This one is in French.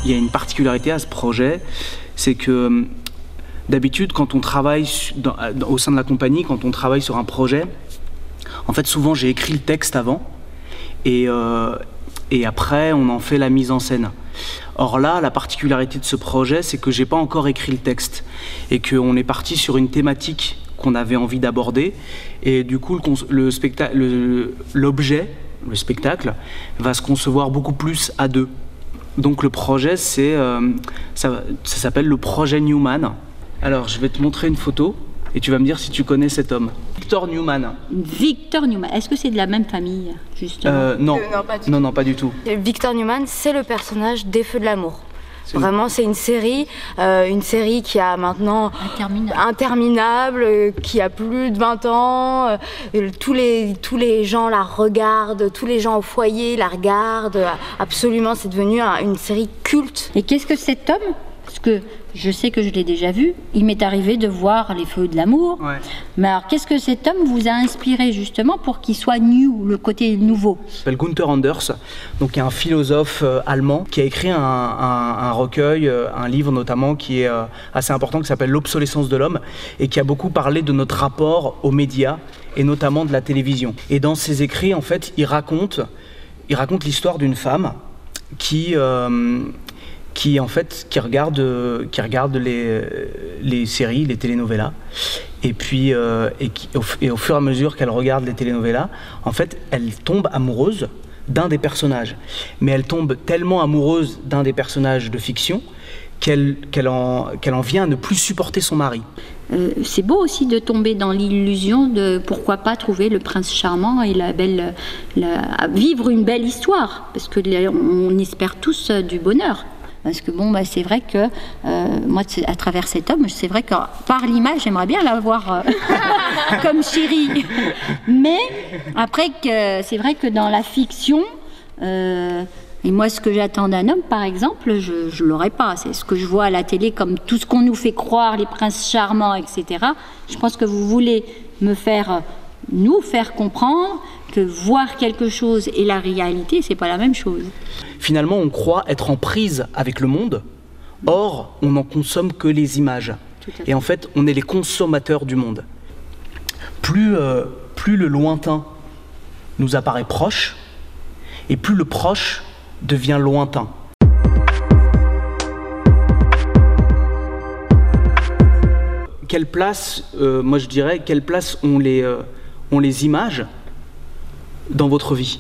il y a une particularité à ce projet, c'est que d'habitude, quand on travaille au sein de la compagnie, quand on travaille sur un projet, en fait, souvent j'ai écrit le texte avant et après on en fait la mise en scène. Or là, la particularité de ce projet, c'est que j'ai pas encore écrit le texte et qu'on est parti sur une thématique qu'on avait envie d'aborder, et du coup l'objet, le spectacle, va se concevoir beaucoup plus à deux. Donc le projet, ça s'appelle le projet Newman. Alors je vais te montrer une photo et tu vas me dire si tu connais cet homme. Victor Newman. Victor Newman, est-ce que c'est de la même famille, justement? Non, pas du tout. Victor Newman, c'est le personnage des Feux de l'amour. Vraiment, c'est une série qui a maintenant interminable, qui a plus de 20 ans. Tous les gens la regardent, tous les gens au foyer la regardent. Absolument, c'est devenu une série culte. Et qu'est-ce que cet homme? Parce que je sais que je l'ai déjà vu, il m'est arrivé de voir Les Feux de l'amour. Ouais. Mais alors, qu'est-ce que cet homme vous a inspiré justement pour qu'il soit new, le côté nouveau? Il s'appelle Gunther Anders, donc il y a un philosophe allemand qui a écrit un recueil, un livre notamment qui est assez important, qui s'appelle L'obsolescence de l'homme, et qui a beaucoup parlé de notre rapport aux médias, et notamment de la télévision. Et dans ses écrits, en fait, il raconte l'histoire d'une femme qui regarde les séries, les telenovelas, et puis au fur et à mesure qu'elle regarde les telenovelas, en fait, elle tombe amoureuse d'un des personnages. Mais elle tombe tellement amoureuse d'un des personnages de fiction qu'elle en vient à ne plus supporter son mari. C'est beau aussi de tomber dans l'illusion de pourquoi pas trouver le prince charmant et vivre une belle histoire, parce que on espère tous du bonheur. Parce que bon, c'est vrai que moi, à travers cet homme, c'est vrai que par l'image, j'aimerais bien l'avoir comme chérie. Mais après, c'est vrai que dans la fiction, et moi, ce que j'attends d'un homme, par exemple, je ne l'aurais pas. C'est ce que je vois à la télé, comme tout ce qu'on nous fait croire, les princes charmants, etc. Je pense que vous voulez nous faire comprendre que voir quelque chose et la réalité, c'est pas la même chose. Finalement, on croit être en prise avec le monde, or, on n'en consomme que les images. Et en fait, on est les consommateurs du monde. Plus le lointain nous apparaît proche, et plus le proche devient lointain. Quelle place, moi je dirais, quelle place ont les images dans votre vie ?